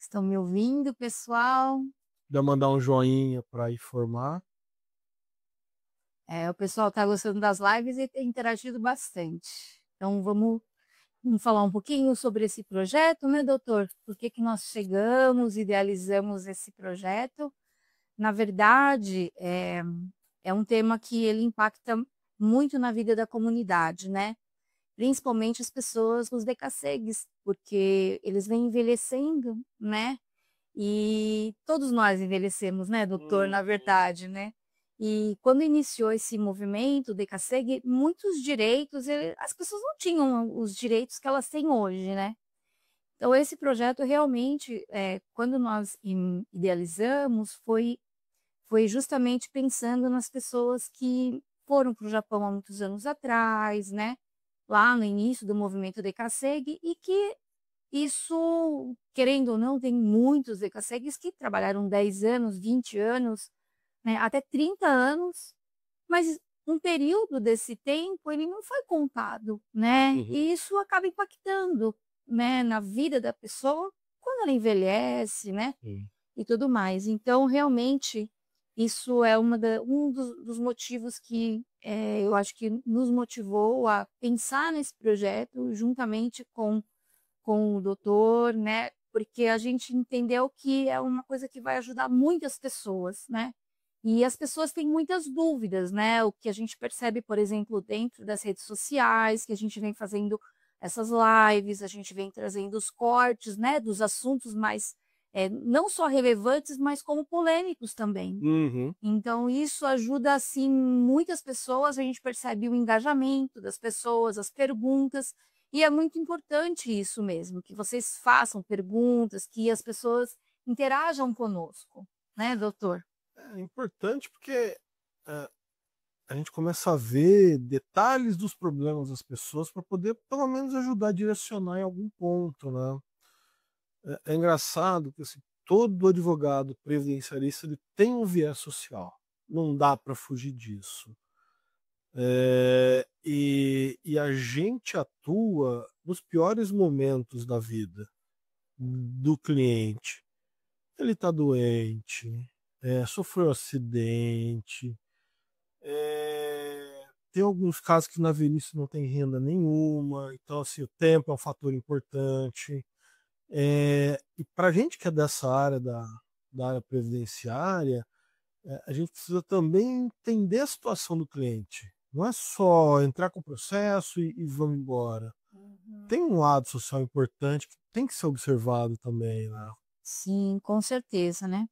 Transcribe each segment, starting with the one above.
Estão me ouvindo, pessoal? Dá mandar um joinha para informar. O pessoal está gostando das lives e tem interagido bastante. Então, vamos falar um pouquinho sobre esse projeto, né, doutor? Por que que nós chegamos, idealizamos esse projeto? Na verdade, é um tema que ele impacta muito na vida da comunidade, né? Principalmente as pessoas, os decassegues, porque eles vêm envelhecendo, né? E todos nós envelhecemos, né, doutor, na Uhum. verdade, né? E quando iniciou esse movimento Decassegue, muitos direitos, as pessoas não tinham os direitos que elas têm hoje, né? Então esse projeto realmente, quando nós idealizamos, foi justamente pensando nas pessoas que foram para o Japão há muitos anos atrás, né? Lá no início do movimento Decassegue, e que isso, querendo ou não, tem muitos decassegues que trabalharam 10 anos, 20 anos, né, até 30 anos, mas um período desse tempo ele não foi contado, né? Uhum. E isso acaba impactando, né, na vida da pessoa quando ela envelhece, né? Sim. E tudo mais. Então, realmente, isso é um dos motivos que eu acho que nos motivou a pensar nesse projeto juntamente com o doutor, né? Porque a gente entendeu que é uma coisa que vai ajudar muitas pessoas, né? E as pessoas têm muitas dúvidas, né? O que a gente percebe, por exemplo, dentro das redes sociais, que a gente vem fazendo essas lives, a gente vem trazendo os cortes, né? Dos assuntos mais, não só relevantes, mas como polêmicos também. Uhum. Então, isso ajuda, assim, muitas pessoas, a gente percebe o engajamento das pessoas, as perguntas, e é muito importante isso mesmo, que vocês façam perguntas, que as pessoas interajam conosco, né, doutor? É importante porque é, a gente começa a ver detalhes dos problemas das pessoas para poder, pelo menos, ajudar a direcionar em algum ponto, né? É engraçado que assim, todo advogado previdenciarista ele tem um viés social. Não dá para fugir disso. E a gente atua nos piores momentos da vida do cliente. Ele está doente, sofreu um acidente, tem alguns casos que na velhice não tem renda nenhuma, então assim, o tempo é um fator importante. E para a gente que é dessa área da área previdenciária, a gente precisa também entender a situação do cliente. Não é só entrar com o processo e vamos embora. Uhum. Tem um lado social importante que tem que ser observado também, né? Sim, com certeza, né?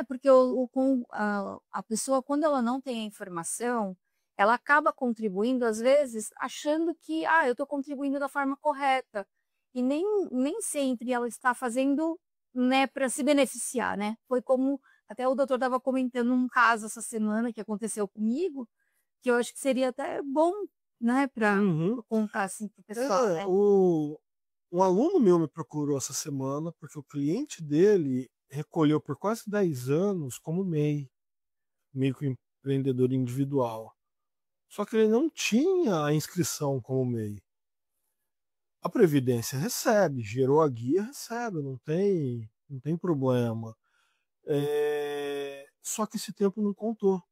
Porque a pessoa, quando ela não tem a informação, ela acaba contribuindo, às vezes, achando que, eu estou contribuindo da forma correta. E nem sempre ela está fazendo, né, para se beneficiar, né? Foi como até o doutor estava comentando um caso essa semana que aconteceu comigo, que eu acho que seria até bom, né, para Uhum. contar assim para o pessoal, É, né? um aluno meu me procurou essa semana porque o cliente dele recolheu por quase 10 anos como MEI, microempreendedor individual. Só que ele não tinha a inscrição como MEI. A Previdência recebe, gerou a guia, recebe, não tem problema. Só que esse tempo não contou.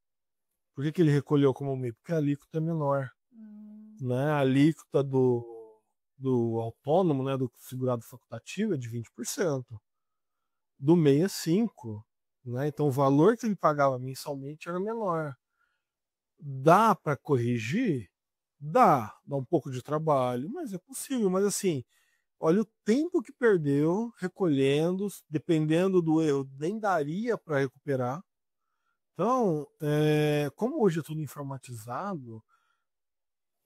Por que ele recolheu como MEI? Porque a alíquota é menor. Né? A alíquota do autônomo, né, do segurado facultativo, é de 20%. Do MEI é 5%. Né? Então o valor que ele pagava mensalmente era menor. Dá para corrigir? Dá um pouco de trabalho, mas é possível. Mas assim, olha o tempo que perdeu recolhendo, dependendo do erro, nem daria para recuperar. Então, como hoje é tudo informatizado,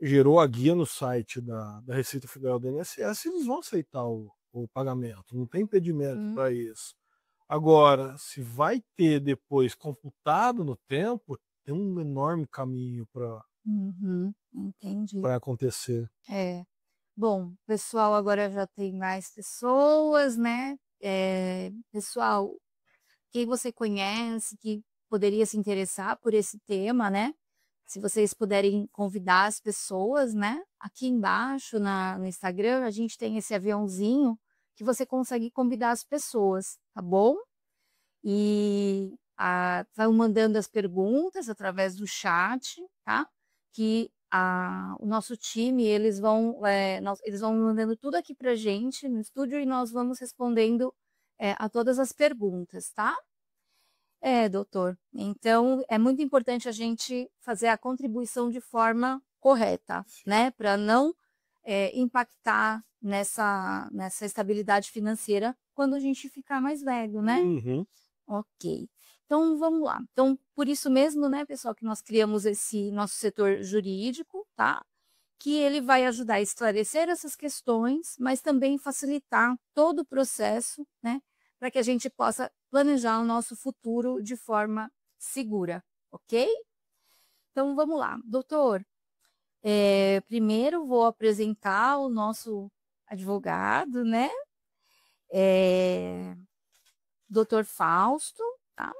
gerou a guia no site da Receita Federal do INSS, eles vão aceitar o pagamento, não tem impedimento Hum, para isso. Agora, se vai ter depois computado no tempo, tem um enorme caminho uhum, entendi. para acontecer. É. Bom, pessoal, agora já tem mais pessoas, né? Pessoal, quem você conhece que poderia se interessar por esse tema, né? Se vocês puderem convidar as pessoas, né? Aqui embaixo no Instagram, a gente tem esse aviãozinho que você consegue convidar as pessoas, tá bom? E estão mandando as perguntas através do chat, tá? Que o nosso time, eles vão mandando tudo aqui pra gente no estúdio e nós vamos respondendo a todas as perguntas, tá? Doutor. Então, é muito importante a gente fazer a contribuição de forma correta, né? Para não impactar nessa estabilidade financeira quando a gente ficar mais velho, né? Uhum. Ok. Então, vamos lá. Então, por isso mesmo, né, pessoal, que nós criamos esse nosso setor jurídico, tá? Que ele vai ajudar a esclarecer essas questões, mas também facilitar todo o processo, né? Para que a gente possa planejar o nosso futuro de forma segura, ok? Então, vamos lá. Doutor, primeiro vou apresentar o nosso advogado, né? Doutor Fausto, tá?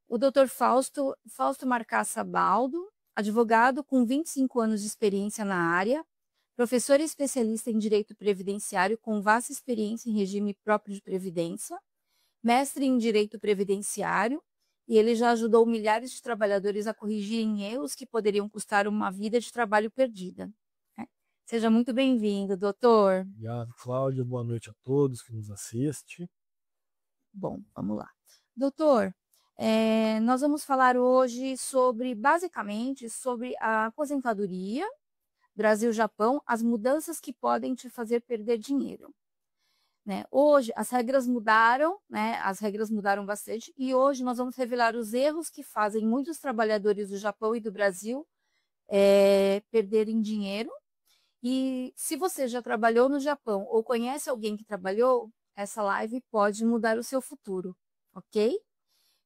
O doutor Fausto Marcassa Baldo, advogado com 25 anos de experiência na área, professor e especialista em direito previdenciário com vasta experiência em regime próprio de previdência, mestre em direito previdenciário, e ele já ajudou milhares de trabalhadores a corrigirem erros que poderiam custar uma vida de trabalho perdida. Seja muito bem-vindo, doutor. Obrigado, Cláudia. Boa noite a todos que nos assistem. Bom, vamos lá. Doutor, nós vamos falar hoje basicamente, sobre a aposentadoria, Brasil-Japão, as mudanças que podem te fazer perder dinheiro. Né? Hoje, as regras mudaram, né? As regras mudaram bastante, e hoje nós vamos revelar os erros que fazem muitos trabalhadores do Japão e do Brasil perderem dinheiro. E se você já trabalhou no Japão ou conhece alguém que trabalhou, essa live pode mudar o seu futuro, ok?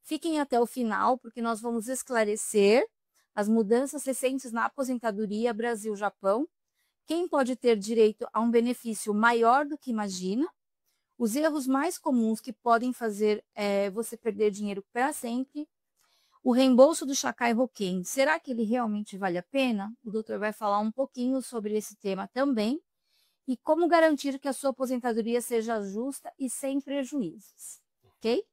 Fiquem até o final, porque nós vamos esclarecer as mudanças recentes na aposentadoria Brasil-Japão, quem pode ter direito a um benefício maior do que imagina, os erros mais comuns que podem fazer você perder dinheiro para sempre, o reembolso do Sakai Hoken, será que ele realmente vale a pena? O doutor vai falar um pouquinho sobre esse tema também, e como garantir que a sua aposentadoria seja justa e sem prejuízos, ok?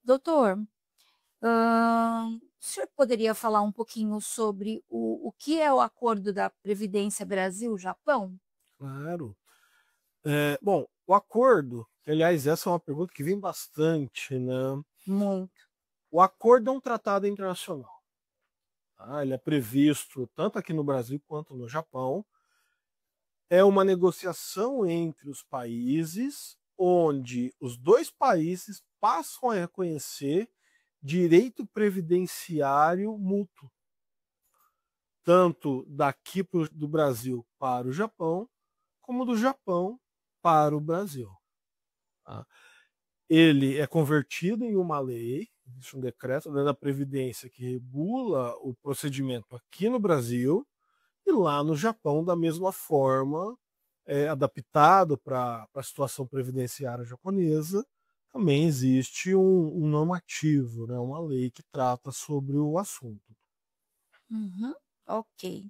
Doutor, o senhor poderia falar um pouquinho sobre o que é o acordo da Previdência Brasil-Japão? Claro. Bom, o acordo, que, aliás, essa é uma pergunta que vem bastante, né? Muito. O acordo é um tratado internacional. Tá? Ele é previsto tanto aqui no Brasil quanto no Japão. É uma negociação entre os países, onde os dois países passam a reconhecer direito previdenciário mútuo, tanto daqui do Brasil para o Japão, como do Japão para o Brasil. Tá? Ele é convertido em uma lei, existe um decreto da Previdência que regula o procedimento aqui no Brasil e lá no Japão, da mesma forma, adaptado para a situação previdenciária japonesa, também existe um normativo, né, uma lei que trata sobre o assunto. Uhum, ok.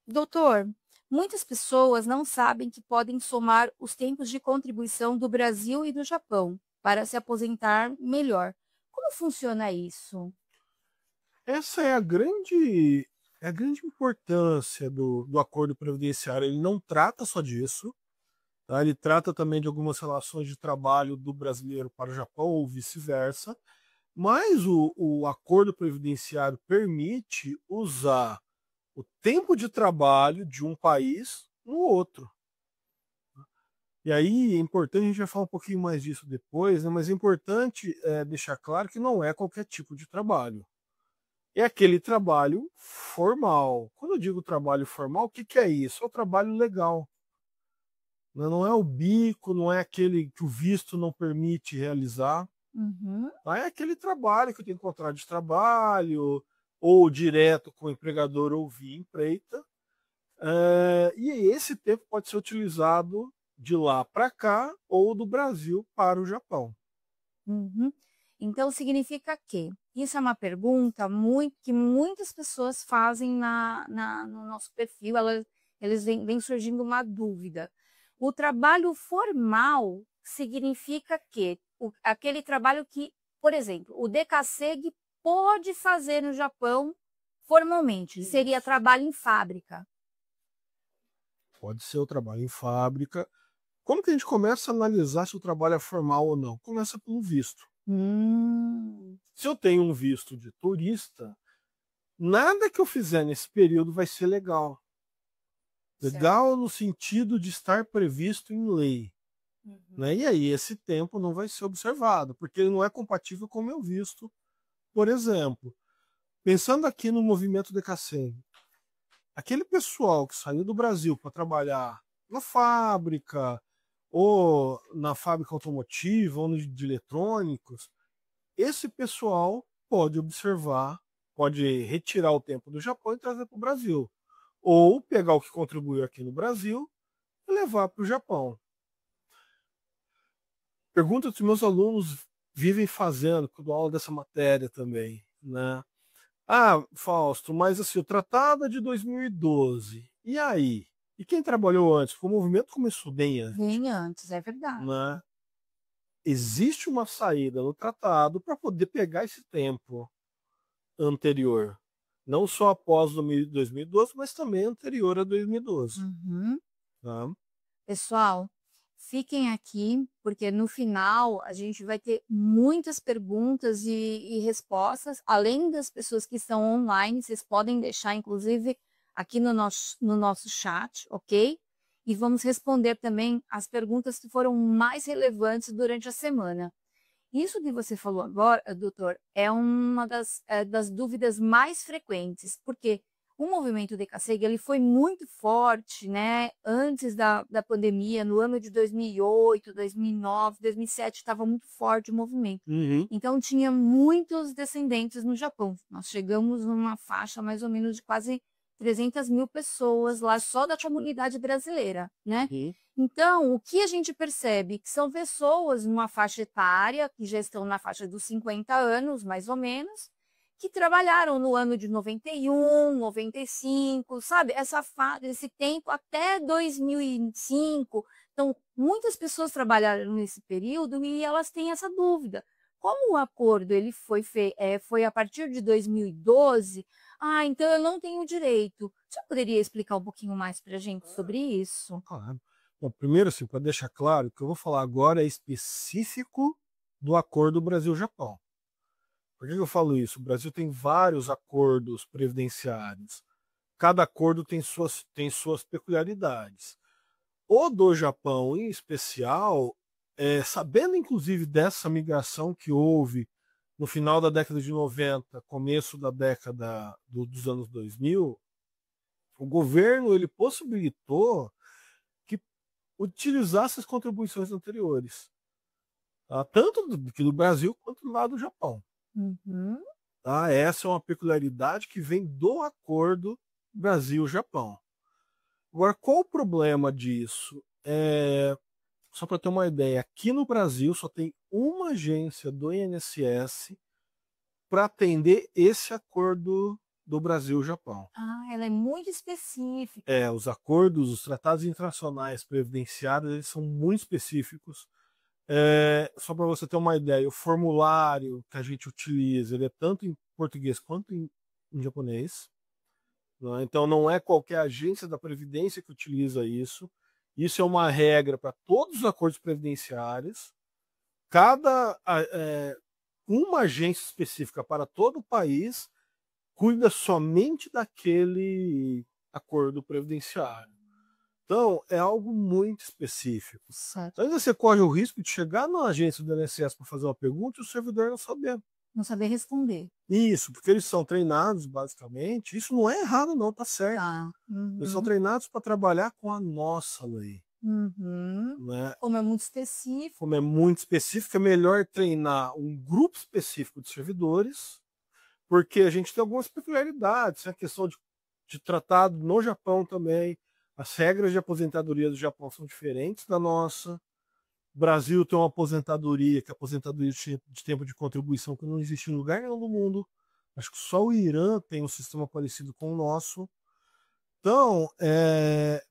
Doutor, muitas pessoas não sabem que podem somar os tempos de contribuição do Brasil e do Japão para se aposentar melhor. Como funciona isso? Essa é a grande importância do acordo previdenciário. Ele não trata só disso, tá? Ele trata também de algumas relações de trabalho do brasileiro para o Japão ou vice-versa, mas o acordo previdenciário permite usar o tempo de trabalho de um país no outro. E aí é importante, a gente vai falar um pouquinho mais disso depois, né? Mas é importante deixar claro que não é qualquer tipo de trabalho. É aquele trabalho formal. Quando eu digo trabalho formal, o que, que é isso? É o trabalho legal. Não é o bico, não é aquele que o visto não permite realizar. Uhum. É aquele trabalho que eu tenho contrato de trabalho, ou direto com o empregador ou via empreita. E esse tempo pode ser utilizado de lá para cá ou do Brasil para o Japão. Uhum. Então, significa que isso é uma pergunta que muitas pessoas fazem no nosso perfil. eles vem surgindo uma dúvida. O trabalho formal significa que aquele trabalho que, por exemplo, o DKSEG pode fazer no Japão formalmente, seria trabalho em fábrica. Pode ser o trabalho em fábrica. Como que a gente começa a analisar se o trabalho é formal ou não? Começa pelo visto. Se eu tenho um visto de turista, nada que eu fizer nesse período vai ser legal. Legal no sentido de estar previsto em lei. Né? E aí esse tempo não vai ser observado, porque ele não é compatível com o meu visto. Por exemplo, pensando aqui no movimento DKSEG, aquele pessoal que saiu do Brasil para trabalhar na fábrica, ou na fábrica automotiva, ou de eletrônicos, esse pessoal pode observar, pode retirar o tempo do Japão e trazer para o Brasil. Ou pegar o que contribuiu aqui no Brasil e levar para o Japão. Pergunta que meus alunos vivem fazendo, quando eu dou aula dessa matéria também, né? Ah, Fausto, mas assim, o tratado é de 2012. E aí? E quem trabalhou antes? Porque o movimento começou bem antes. Bem antes, é verdade. Né? Existe uma saída no tratado para poder pegar esse tempo anterior. Não só após 2012, mas também anterior a 2012. Tá? Pessoal, fiquem aqui, porque no final a gente vai ter muitas perguntas e respostas, além das pessoas que estão online, vocês podem deixar, inclusive, aqui no nosso chat, ok? E vamos responder também as perguntas que foram mais relevantes durante a semana. Isso que você falou agora, doutor, é uma das dúvidas mais frequentes, porque o movimento DKSEG ele foi muito forte, né? Antes da pandemia, no ano de 2008, 2009, 2007, estava muito forte o movimento. Então, tinha muitos descendentes no Japão. Nós chegamos numa faixa mais ou menos de quase 300 mil pessoas lá só da comunidade brasileira, né? Então, o que a gente percebe? Que são pessoas numa faixa etária, que já estão na faixa dos 50 anos, mais ou menos, que trabalharam no ano de 91, 95, sabe? Esse tempo até 2005. Então, muitas pessoas trabalharam nesse período e elas têm essa dúvida. Como o acordo ele foi a partir de 2012, então eu não tenho direito. Você poderia explicar um pouquinho mais para a gente sobre isso? Claro. Bom, primeiro, assim, para deixar claro, o que eu vou falar agora é específico do acordo Brasil-Japão. Por que eu falo isso? O Brasil tem vários acordos previdenciários. Cada acordo tem suas peculiaridades. O do Japão, em especial, sabendo inclusive dessa migração que houve no final da década de 90, começo da década dos anos 2000, o governo ele possibilitou que utilizasse as contribuições anteriores, tá? Tanto do Brasil quanto do lado do Japão. Tá? Essa é uma peculiaridade que vem do acordo Brasil-Japão. Agora, qual o problema disso? Só para ter uma ideia, aqui no Brasil só tem uma agência do INSS para atender esse acordo do Brasil-Japão. Ela é muito específica. Os acordos, os tratados internacionais previdenciários, eles são muito específicos. Só para você ter uma ideia, o formulário que a gente utiliza, ele é tanto em português quanto em japonês. Né? Então não é qualquer agência da Previdência que utiliza isso. Isso é uma regra para todos os acordos previdenciários. Uma agência específica para todo o país cuida somente daquele acordo previdenciário. Então, é algo muito específico. Então, ainda você corre o risco de chegar na agência do INSS para fazer uma pergunta e o servidor não saber. Não saber responder. Isso, porque eles são treinados, basicamente. Isso não é errado, não, tá certo. Eles são treinados para trabalhar com a nossa lei. Né? Como é muito específico. Como é muito específico, é melhor treinar um grupo específico de servidores, porque a gente tem algumas peculiaridades. A questão de tratado no Japão também. As regras de aposentadoria do Japão são diferentes da nossa. O Brasil tem uma aposentadoria, que é a aposentadoria de tempo de contribuição, que não existe em lugar nenhum do mundo. Acho que só o Irã tem um sistema parecido com o nosso. Então,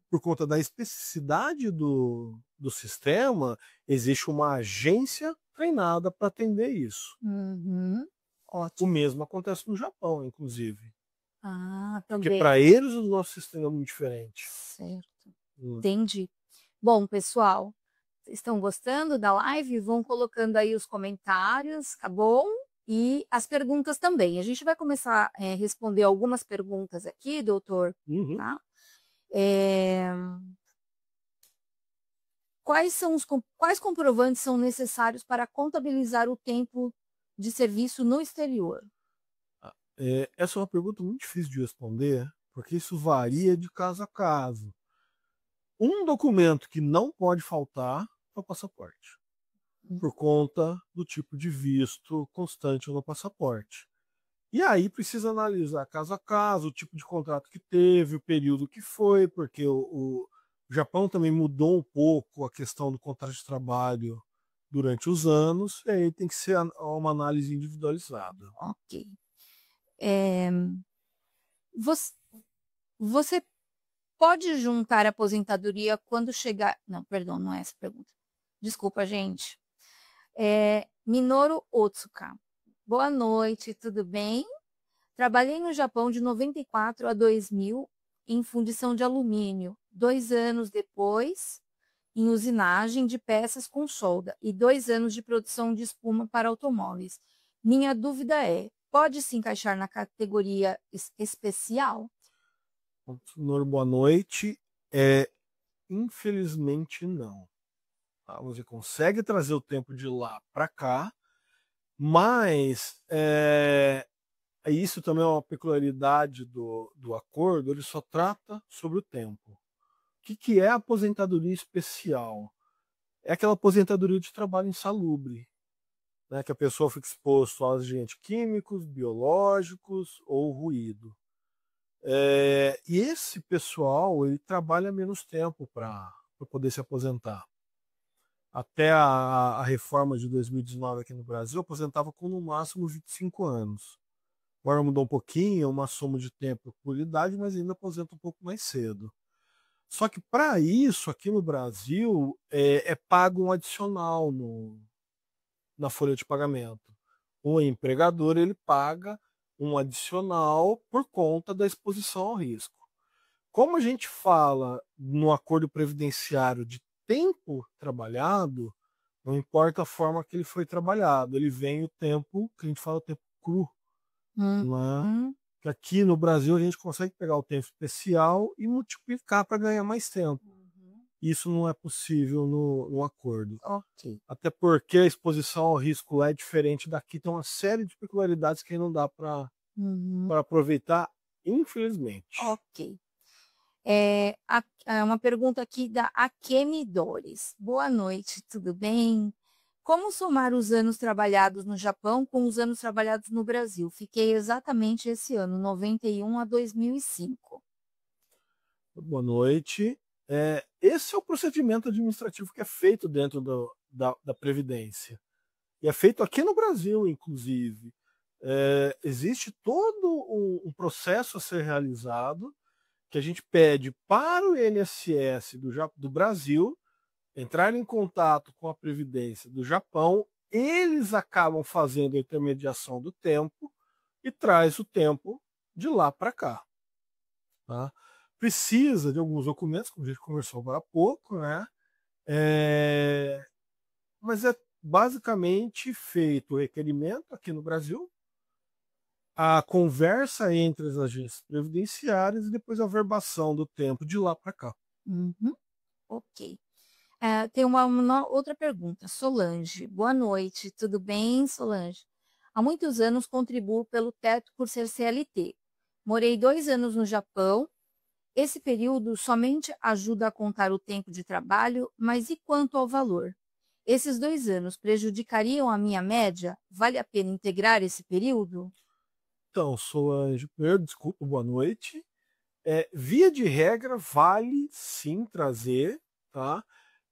por conta da especificidade do sistema, existe uma agência treinada para atender isso. Uhum. O Ótimo. mesmo acontece no Japão, inclusive. Porque Também. para eles o nosso sistema é muito diferente. Certo. Hum. Entendi. Bom, pessoal, estão gostando da live? Vão colocando aí os comentários, tá bom? E as perguntas também. A gente vai começar a responder algumas perguntas aqui, doutor, Uhum. tá? Quais comprovantes são necessários para contabilizar o tempo de serviço no exterior? Essa é uma pergunta muito difícil de responder, porque isso varia de caso a caso. Um documento que não pode faltar é o passaporte, por conta do tipo de visto constante no passaporte. E aí precisa analisar caso a caso, o tipo de contrato que teve, o período que foi, porque o Japão também mudou um pouco a questão do contrato de trabalho durante os anos, e aí tem que ser uma análise individualizada. Ok. Você pode juntar a aposentadoria quando chegar. Não, perdão, não é essa a pergunta. Desculpa, gente. Minoru Otsuka. Boa noite, tudo bem? Trabalhei no Japão de 94 a 2000 em fundição de alumínio. 2 anos depois, em usinagem de peças com solda e 2 anos de produção de espuma para automóveis. Minha dúvida é, pode se encaixar na categoria especial? Senhor, boa noite. Infelizmente não. Tá? Você consegue trazer o tempo de lá para cá, mas isso também é uma peculiaridade do acordo, ele só trata sobre o tempo. O que é aposentadoria especial? É aquela aposentadoria de trabalho insalubre, né, que a pessoa fica exposta a agentes químicos, biológicos ou ruído. E esse pessoal ele trabalha menos tempo para poder se aposentar. Até a reforma de 2019 aqui no Brasil, aposentava com no máximo 25 anos. Agora mudou um pouquinho, é uma soma de tempo por idade, mas ainda aposenta um pouco mais cedo. Só que para isso, aqui no Brasil, é pago um adicional na folha de pagamento. O empregador ele paga um adicional por conta da exposição ao risco. Como a gente fala no acordo previdenciário de tempo trabalhado, não importa a forma que ele foi trabalhado, ele vem o tempo, que a gente fala o tempo cru. Né? Que aqui no Brasil a gente consegue pegar o tempo especial e multiplicar para ganhar mais tempo. Isso não é possível no acordo. Ok. Até porque a exposição ao risco lá é diferente daqui, tem uma série de peculiaridades que não dá para aproveitar, infelizmente. Ok. Uma pergunta aqui da Akemi Dores. Boa noite, tudo bem? Como somar os anos trabalhados no Japão com os anos trabalhados no Brasil? Fiquei exatamente esse ano, 91 a 2005. Boa noite. Esse é o procedimento administrativo que é feito dentro da Previdência. E é feito aqui no Brasil, inclusive. Existe todo um processo a ser realizado que a gente pede para o INSS do Brasil entrar em contato com a Previdência do Japão, eles acabam fazendo a intermediação do tempo e traz o tempo de lá para cá. Tá? Precisa de alguns documentos, como a gente conversou agora há pouco, né? Mas é basicamente feito o requerimento aqui no Brasil, a conversa entre as agências previdenciárias e depois a verbação do tempo de lá para cá. Ok. Tem uma outra pergunta. Solange, boa noite, tudo bem, Solange? Há muitos anos contribuo pelo teto por ser CLT. Morei 2 anos no Japão. Esse período somente ajuda a contar o tempo de trabalho, mas e quanto ao valor? Esses 2 anos prejudicariam a minha média? Vale a pena integrar esse período? Então, Solange, primeiro, desculpa, boa noite. Via de regra, vale sim trazer, tá?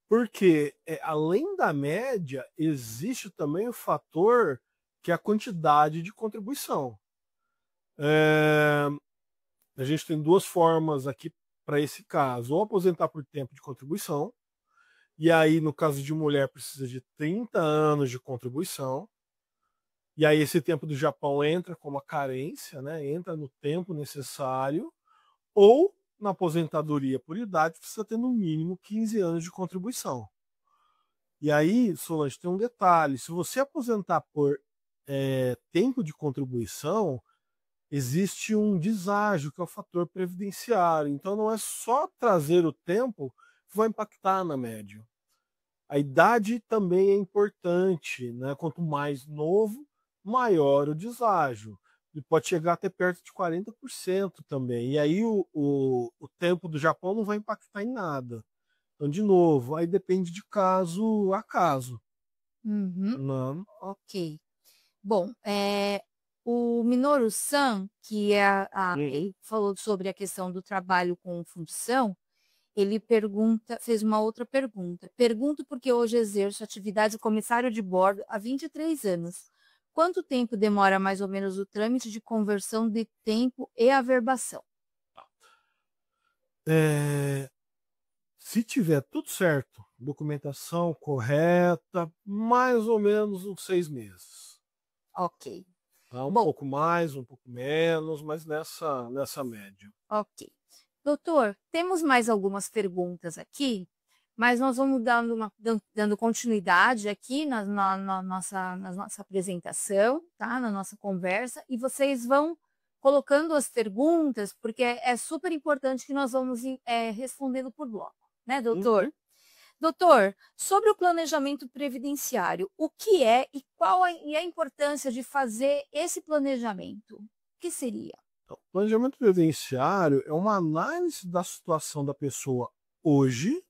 Porque, além da média, existe também o fator que é a quantidade de contribuição. A gente tem duas formas aqui para esse caso: ou aposentar por tempo de contribuição, e aí, no caso de mulher, precisa de 30 anos de contribuição. E aí esse tempo do Japão entra como a carência, né? Entra no tempo necessário, ou na aposentadoria por idade precisa ter no mínimo 15 anos de contribuição. E aí, Solange, tem um detalhe: se você aposentar por tempo de contribuição, existe um deságio, que é o fator previdenciário. Então não é só trazer o tempo que vai impactar na média. A idade também é importante, né? Quanto mais novo, maior o deságio. E pode chegar até perto de 40% também. E aí o tempo do Japão não vai impactar em nada. Então, de novo, aí depende de caso a caso. Uhum. Não. Ok. Bom, o Minoru-san, que falou sobre a questão do trabalho com função, ele fez uma outra pergunta. Pergunto porque hoje exerço a atividade de comissário de bordo há 23 anos. Quanto tempo demora mais ou menos o trâmite de conversão de tempo e averbação? Se tiver tudo certo, documentação correta, mais ou menos uns 6 meses. Ok. Tá? Um Bom, pouco mais, um pouco menos, mas nessa média. ok. Doutor, temos mais algumas perguntas aqui, mas nós vamos dando continuidade aqui na nossa apresentação, tá? Na nossa conversa, e vocês vão colocando as perguntas, porque é super importante que nós vamos respondendo por bloco, né, doutor? Uhum. Doutor, sobre o planejamento previdenciário, o que é e qual é a importância de fazer esse planejamento? O que seria? Então, planejamento previdenciário é uma análise da situação da pessoa hoje,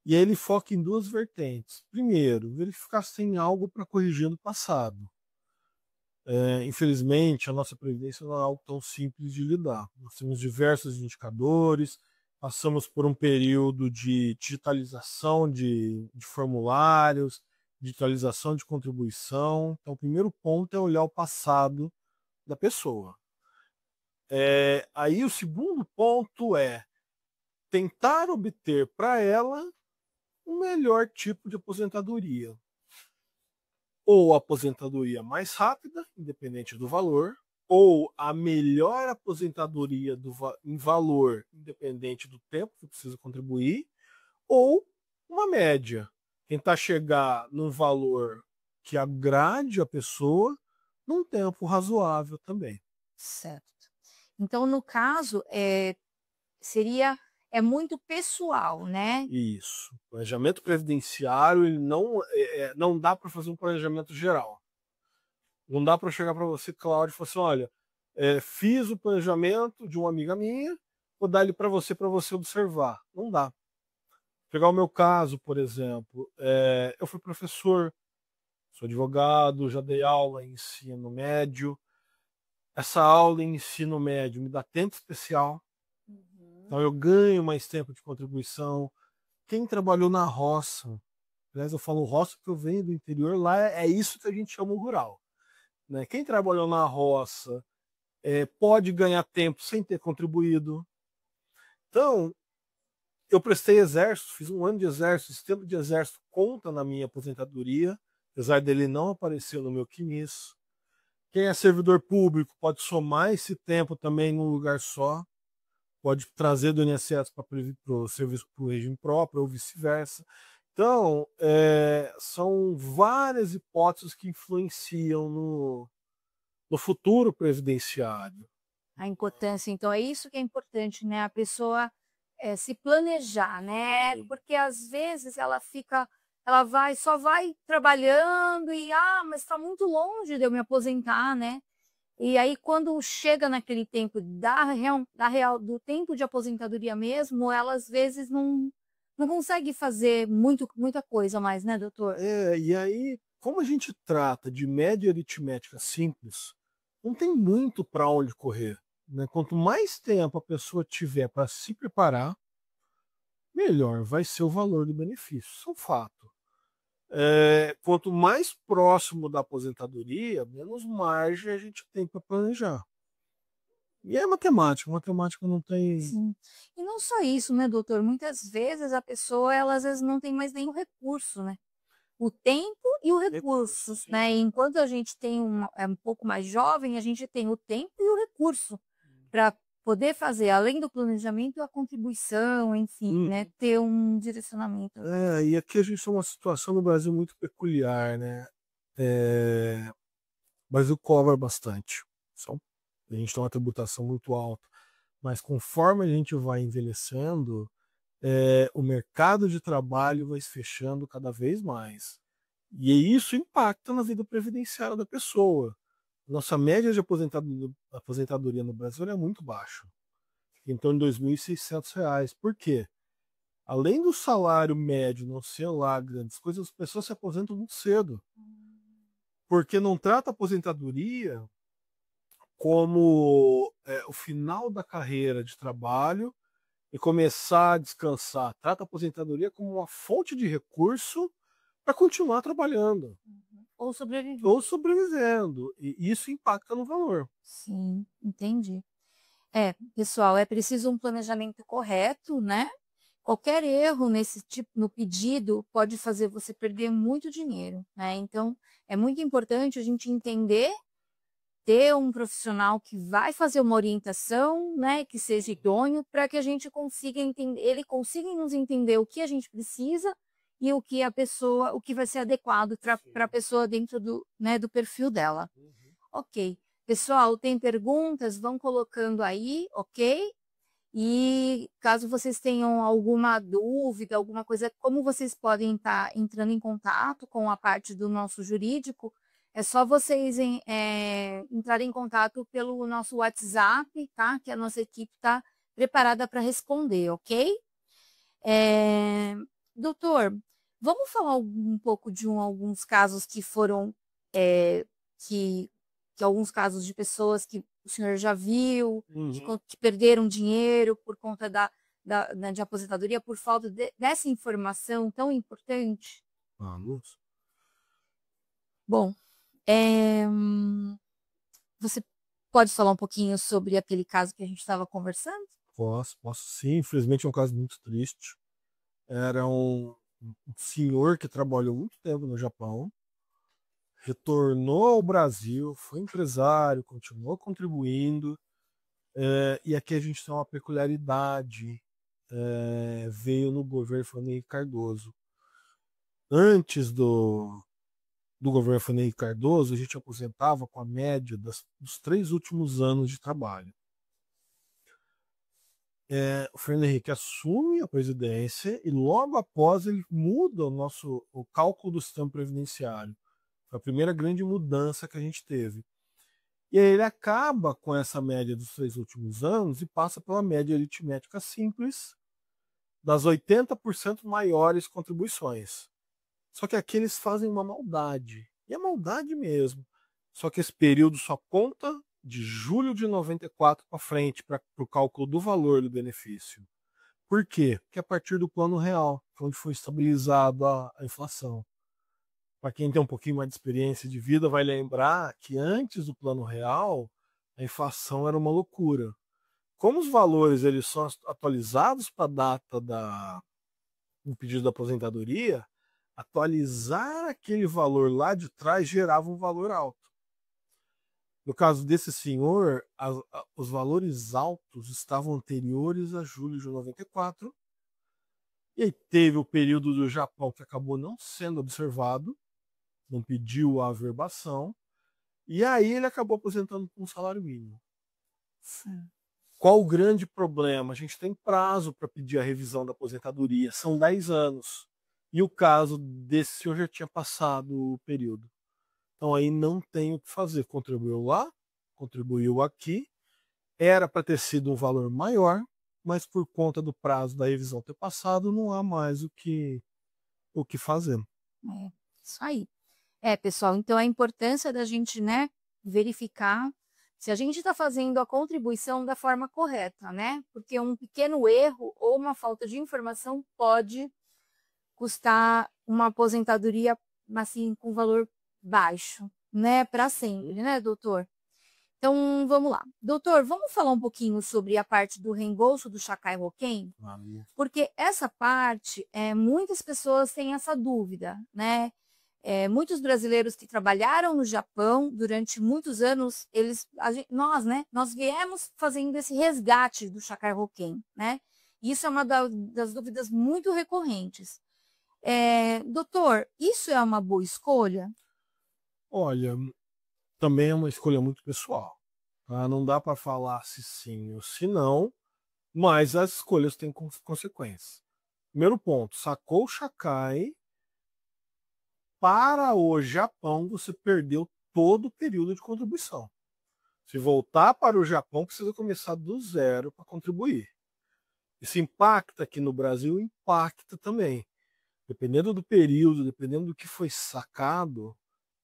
e aí ele foca em duas vertentes. Primeiro, verificar se tem algo para corrigir no passado. Infelizmente, a nossa previdência não é algo tão simples de lidar. Nós temos diversos indicadores, passamos por um período de digitalização de formulários, digitalização de contribuição. Então, o primeiro ponto é olhar o passado da pessoa. Aí o segundo ponto é tentar obter para ela o melhor tipo de aposentadoria. Ou a aposentadoria mais rápida, independente do valor, ou a melhor aposentadoria em valor, independente do tempo que precisa contribuir, ou uma média. Tentar chegar num valor que agrade a pessoa num tempo razoável também. Certo. Então, no caso, seria muito pessoal, né? Isso. Planejamento previdenciário, ele não dá para fazer um planejamento geral. Não dá para chegar para você, Cláudio, e falar assim: olha, fiz o planejamento de uma amiga minha, vou dar ele para você observar. Não dá. Pegar o meu caso, por exemplo, eu fui professor, sou advogado, já dei aula em ensino médio. Essa aula em ensino médio me dá tempo especial, então eu ganho mais tempo de contribuição. Quem trabalhou na roça, aliás, eu falo roça porque eu venho do interior, lá é isso que a gente chama o rural. Né? Quem trabalhou na roça pode ganhar tempo sem ter contribuído. Então, eu prestei exército, fiz um ano de exército, esse tempo de exército conta na minha aposentadoria, apesar dele não aparecer no meu quinis. Quem é servidor público pode somar esse tempo também num lugar só, pode trazer do INSS para o serviço para o regime próprio ou vice-versa. Então, são várias hipóteses que influenciam no futuro previdenciário. A importância, então, é isso que é importante, né? A pessoa se planejar, né? Porque às vezes só vai trabalhando e, mas está muito longe de eu me aposentar, né? E aí, quando chega naquele tempo do tempo de aposentadoria mesmo, ela às vezes não consegue fazer muita coisa mais, né, doutor? E aí, como a gente trata de média aritmética simples, não tem muito para onde correr. Né? Quanto mais tempo a pessoa tiver para se preparar, melhor vai ser o valor do benefício. Isso é um fato. Quanto mais próximo da aposentadoria, menos margem a gente tem para planejar. E é matemática não tem. Sim. E não só isso, né, doutor? Muitas vezes a pessoa, ela às vezes não tem mais nenhum recurso, né? O tempo e o Recurso, recurso, sim. né? Enquanto a gente tem é um pouco mais jovem, a gente tem o tempo e o recurso para poder fazer, além do planejamento, a contribuição, enfim, né? Uhum. Ter um direcionamento. E aqui a gente tem uma situação no Brasil muito peculiar, né? O Brasil cobra bastante. Só- A gente tem uma tributação muito alta. Mas conforme a gente vai envelhecendo, o mercado de trabalho vai se fechando cada vez mais. E isso impacta na vida previdenciária da pessoa. Nossa média de aposentadoria no Brasil é muito baixa, em torno de R$ 2.600. Por quê? Além do salário médio não ser lá grandes coisas, as pessoas se aposentam muito cedo, porque não trata a aposentadoria como o final da carreira de trabalho e começar a descansar. Trata a aposentadoria como uma fonte de recurso para continuar trabalhando Ou sobreviver. ou sobrevivendo. E isso impacta no valor. Sim, entendi. Pessoal, é preciso um planejamento correto, né? Qualquer erro nesse tipo, no pedido, pode fazer você perder muito dinheiro, né? Então, é muito importante a gente entender, ter um profissional que vai fazer uma orientação, né, que seja idôneo, para que a gente consiga entender, ele consiga nos entender o que a gente precisa e o que a pessoa, o que vai ser adequado para a pessoa dentro do, né, do perfil dela. Uhum. Ok. Pessoal, tem perguntas? Vão colocando aí, ok? E caso vocês tenham alguma dúvida, alguma coisa, como vocês podem estar entrando em contato com a parte do nosso jurídico, é só vocês entrarem em contato pelo nosso WhatsApp, tá? Que a nossa equipe está preparada para responder, ok? É, doutor, vamos falar um pouco de alguns casos que foram, é, que, que alguns casos de pessoas que o senhor já viu, Uhum. que perderam dinheiro por conta né, de aposentadoria, por falta dessa informação tão importante? Vamos. Bom, é, você pode falar um pouquinho sobre aquele caso que a gente estava conversando? Posso sim. Infelizmente é um caso muito triste. Era um senhor que trabalhou muito tempo no Japão, retornou ao Brasil, foi empresário, continuou contribuindo. E aqui a gente tem uma peculiaridade. Veio no governo Fernando Henrique Cardoso. Antes do governo Fernando Henrique Cardoso, a gente aposentava com a média dos 3 últimos anos de trabalho. O Fernando Henrique assume a presidência e logo após ele muda o cálculo do sistema previdenciário. Foi a primeira grande mudança que a gente teve. E aí ele acaba com essa média dos 3 últimos anos e passa pela média aritmética simples das 80% maiores contribuições. Só que aqui eles fazem uma maldade. E é maldade mesmo. Só que esse período só conta de julho de 94 para frente para o cálculo do valor do benefício. Por quê? Porque a partir do plano real, onde foi estabilizado a inflação. Para quem tem um pouquinho mais de experiência de vida, vai lembrar que antes do plano real, a inflação era uma loucura. Como os valores eles são atualizados para a data do pedido da aposentadoria, atualizar aquele valor lá de trás gerava um valor alto. No caso desse senhor, os valores altos estavam anteriores a julho de 94, e aí teve o período do Japão que acabou não sendo observado, não pediu a averbação, e aí ele acabou aposentando com um salário mínimo. Sim. Qual o grande problema? A gente tem prazo para pedir a revisão da aposentadoria, são 10 anos. E o caso desse senhor já tinha passado o período. Então aí não tem o que fazer. Contribuiu lá, contribuiu aqui, era para ter sido um valor maior, mas por conta do prazo da revisão ter passado, não há mais o que fazer. Isso aí. Pessoal, então a importância da gente, né, verificar se a gente está fazendo a contribuição da forma correta, né? Porque um pequeno erro ou uma falta de informação pode custar uma aposentadoria, assim, com valor baixo, né, para sempre, né, doutor? Então, vamos lá. Doutor, vamos falar um pouquinho sobre a parte do reembolso do Sakai Roken? Porque essa parte, muitas pessoas têm essa dúvida, né? Muitos brasileiros que trabalharam no Japão durante muitos anos, nós viemos fazendo esse resgate do Sakai Roken, né? Isso é uma das dúvidas muito recorrentes. Doutor, isso é uma boa escolha? Olha, também é uma escolha muito pessoal. Tá? Não dá para falar se sim ou se não, mas as escolhas têm consequências. Primeiro ponto, sacou o Sakai, para o Japão você perdeu todo o período de contribuição. Se voltar para o Japão, precisa começar do zero para contribuir. Isso impacta aqui no Brasil? Impacta também. Dependendo do período, dependendo do que foi sacado,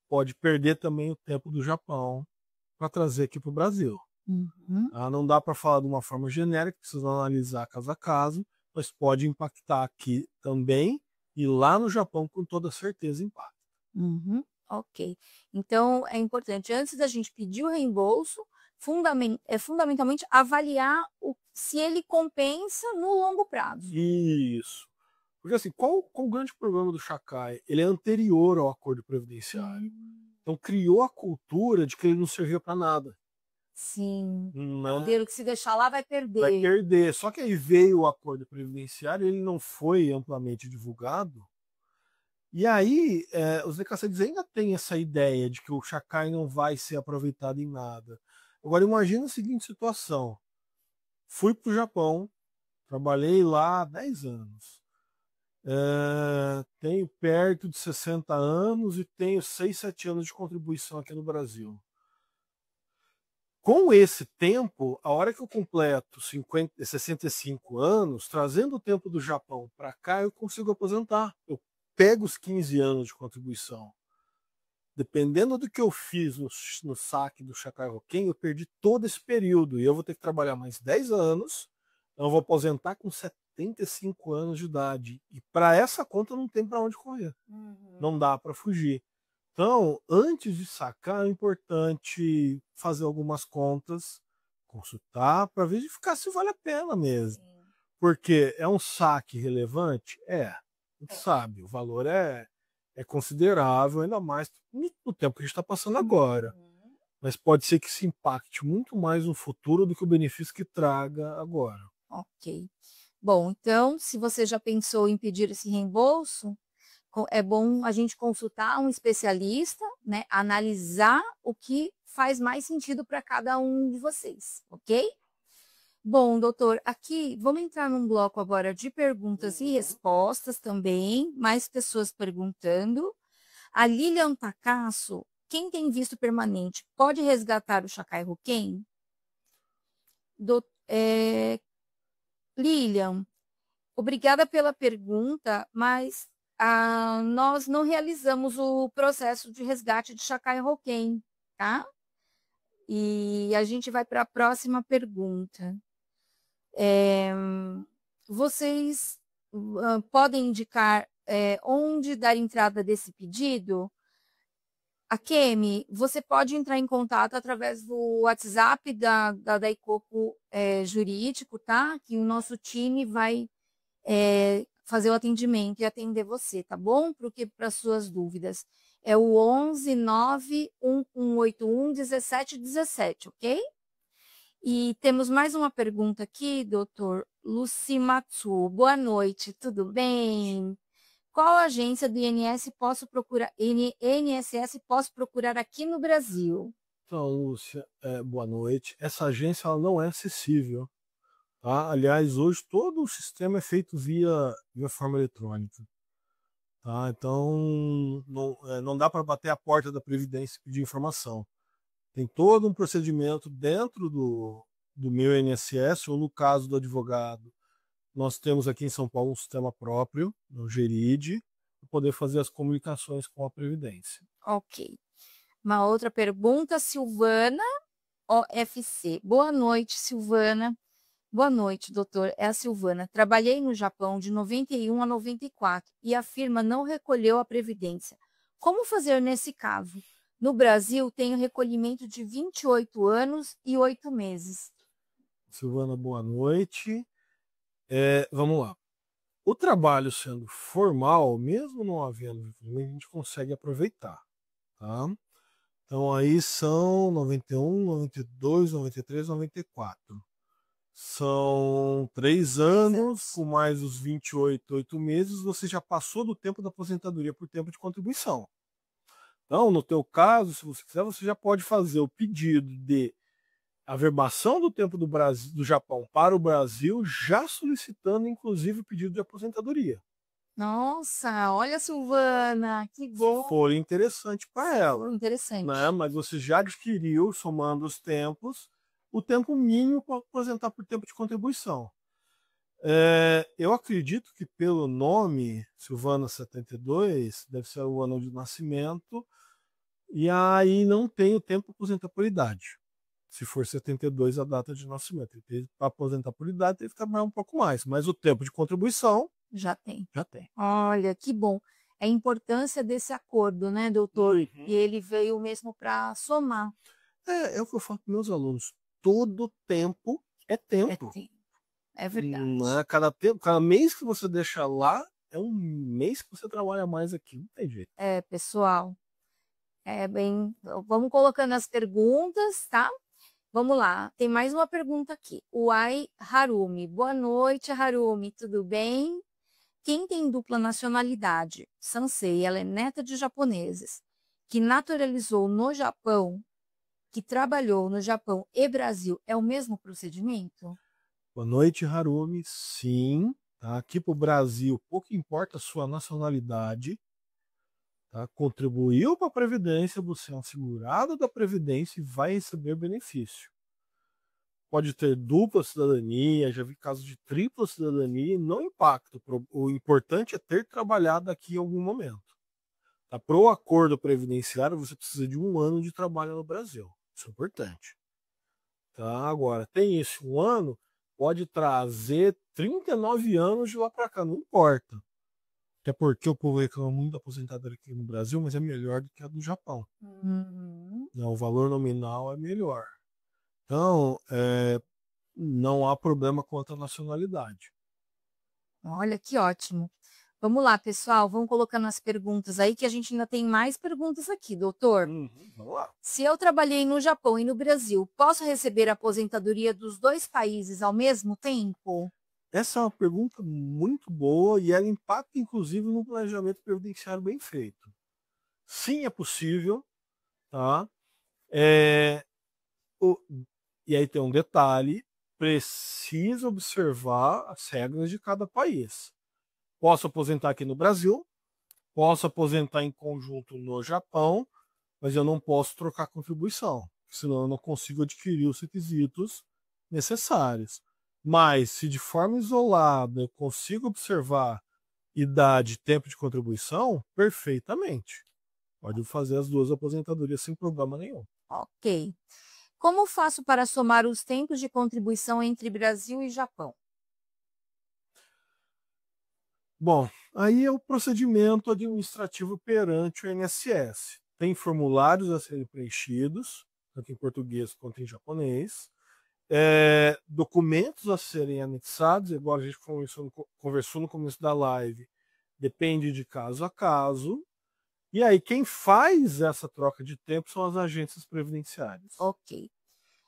pode perder também o tempo do Japão para trazer aqui para o Brasil. Uhum. Não dá para falar de uma forma genérica, precisa analisar caso a caso, mas pode impactar aqui também e lá no Japão com toda certeza impacta. Uhum. Ok. Então, é importante, antes da gente pedir o reembolso, fundamentalmente avaliar se ele compensa no longo prazo. Isso. Porque assim, qual o grande problema do Sakai? Ele é anterior ao acordo previdenciário. Então criou a cultura de que ele não servia para nada. Sim. Não, que se deixar lá vai perder. vai perder. Só que aí veio o acordo previdenciário, ele não foi amplamente divulgado. E aí, os decassetes ainda têm essa ideia de que o Sakai não vai ser aproveitado em nada. Agora, imagina a seguinte situação. Fui para o Japão, trabalhei lá há 10 anos. Tenho perto de 60 anos e tenho 6, 7 anos de contribuição aqui no Brasil. Com esse tempo, a hora que eu completo 65 anos, trazendo o tempo do Japão para cá, eu consigo aposentar. Eu pego os 15 anos de contribuição. Dependendo do que eu fiz no saque do Sakai Roken, eu perdi todo esse período. E eu vou ter que trabalhar mais 10 anos. Então eu vou aposentar com 75 anos de idade. E para essa conta não tem para onde correr. Não dá para fugir. Então, antes de sacar, é importante fazer algumas contas, consultar, para verificar se vale a pena mesmo. Porque é um saque relevante? A gente sabe, o valor é considerável, ainda mais no tempo que a gente está passando agora. Mas pode ser que se impacte muito mais no futuro do que o benefício que traga agora. Ok. Bom, então, se você já pensou em pedir esse reembolso, é bom a gente consultar um especialista, né? Analisar o que faz mais sentido para cada um de vocês, ok? Bom, doutor, aqui vamos entrar num bloco agora de perguntas e respostas também, mais pessoas perguntando. A Lilian Takasso, quem tem visto permanente, pode resgatar o Sakai Roken? Lilian, obrigada pela pergunta, mas nós não realizamos o processo de resgate de Sakai Roken, tá? E a gente vai para a próxima pergunta. Vocês podem indicar onde dar entrada desse pedido? A Kemi, você pode entrar em contato através do WhatsApp da Daikoku Jurídico, tá? Que o nosso time vai fazer o atendimento e atender você, tá bom? Para suas dúvidas. É o 11 91181 1717, ok? E temos mais uma pergunta aqui, doutor Lucimatsu. Boa noite, tudo bem? Qual agência do INSS posso procurar aqui no Brasil? Então, Lúcia, boa noite. Essa agência ela não é acessível. Tá? Aliás, hoje todo o sistema é feito via forma eletrônica. Tá? Então, não dá para bater a porta da Previdência e pedir informação. Tem todo um procedimento dentro do meu INSS, ou no caso do advogado, nós temos aqui em São Paulo um sistema próprio, no Geride, para poder fazer as comunicações com a Previdência. Ok. Uma outra pergunta, Silvana OFC. Boa noite, Silvana. Boa noite, doutor. É a Silvana. Trabalhei no Japão de 91 a 94 e a firma não recolheu a previdência. Como fazer nesse caso? No Brasil, tenho recolhimento de 28 anos e 8 meses. Silvana, boa noite. Vamos lá. O trabalho sendo formal, mesmo não havendo recolhimento, a gente consegue aproveitar, tá? Então aí são 91, 92, 93, 94. São 3 anos, com mais os 28, 8 meses, você já passou do tempo da aposentadoria por tempo de contribuição. Então, no teu caso, se você quiser, você já pode fazer o pedido de averbação do tempo do Brasil, do Japão para o Brasil, já solicitando, inclusive, o pedido de aposentadoria. Nossa, olha, Silvana, que bom. For interessante para ela. Interessante. Né? Mas você já adquiriu, somando os tempos, o tempo mínimo para aposentar por tempo de contribuição. Eu acredito que pelo nome, Silvana 72, deve ser o ano de nascimento, e aí não tem o tempo para aposentar por idade. Se for 72 a data de nascimento. Para aposentar por idade, tem que trabalhar um pouco mais. Mas o tempo de contribuição já tem. Já tem. Olha, que bom. A importância desse acordo, né, doutor? Uhum. E ele veio mesmo para somar. É o que eu falo para meus alunos. Todo tempo é tempo. É tempo. É verdade. Cada mês que você deixa lá, é um mês que você trabalha mais aqui. Não tem jeito. Pessoal. Vamos colocando as perguntas, tá? Vamos lá, tem mais uma pergunta aqui. O Ai Harumi. Boa noite, Harumi, tudo bem? Quem tem dupla nacionalidade, Sansei, ela é neta de japoneses, que naturalizou no Japão, que trabalhou no Japão e Brasil, é o mesmo procedimento? Boa noite, Harumi. Sim, tá? Aqui para o Brasil, pouco importa a sua nacionalidade. Tá? Contribuiu para a Previdência, você é um segurado da Previdência e vai receber benefício. Pode ter dupla cidadania, já vi casos de tripla cidadania e não impacta. O importante é ter trabalhado aqui em algum momento. Tá? Para o acordo previdenciário, você precisa de 1 ano de trabalho no Brasil. Isso é importante. Tá? Agora, tem esse 1 ano, pode trazer 39 anos de lá para cá, não importa. Até porque o povo reclama muito da aposentadoria aqui no Brasil, mas é melhor do que a do Japão. Uhum. O valor nominal é melhor. Então, não há problema quanto à nacionalidade. Olha, que ótimo. Vamos lá, pessoal, vamos colocando as perguntas aí, que a gente ainda tem mais perguntas aqui, doutor. Vamos lá. Se eu trabalhei no Japão e no Brasil, posso receber a aposentadoria dos 2 países ao mesmo tempo? Essa é uma pergunta muito boa e ela impacta, inclusive, no planejamento previdenciário bem feito. Sim, é possível, tá? E aí tem um detalhe, precisa observar as regras de cada país. Posso aposentar aqui no Brasil, posso aposentar em conjunto no Japão, mas eu não posso trocar contribuição, senão eu não consigo adquirir os requisitos necessários. Mas se de forma isolada eu consigo observar idade e tempo de contribuição, perfeitamente. Pode fazer as 2 aposentadorias sem problema nenhum. Ok. Como faço para somar os tempos de contribuição entre Brasil e Japão? Bom, aí é o procedimento administrativo perante o INSS. Tem formulários a serem preenchidos, tanto em português quanto em japonês. Documentos a serem anexados, igual a gente conversou no começo da live, depende de caso a caso. E aí, quem faz essa troca de tempo são as agências previdenciárias. Ok.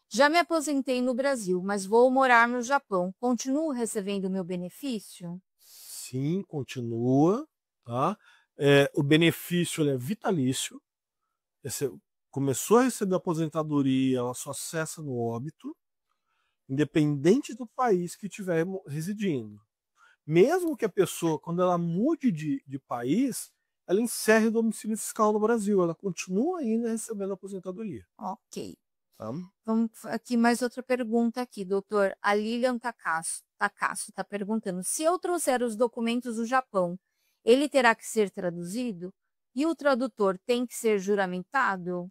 Já me aposentei no Brasil, mas vou morar no Japão. Continuo recebendo meu benefício? Sim, continua. Tá? O benefício é vitalício. Você começou a receber aposentadoria, ela só cessa no óbito, independente do país que estiver residindo. Mesmo que a pessoa, quando ela mude de país, ela encerre o domicílio fiscal no Brasil, ela continua ainda recebendo aposentadoria. Ok. Tá? Vamos aqui mais outra pergunta aqui, doutor. A Lilian Takasso está perguntando: se eu trouxer os documentos do Japão, ele terá que ser traduzido? E o tradutor tem que ser juramentado?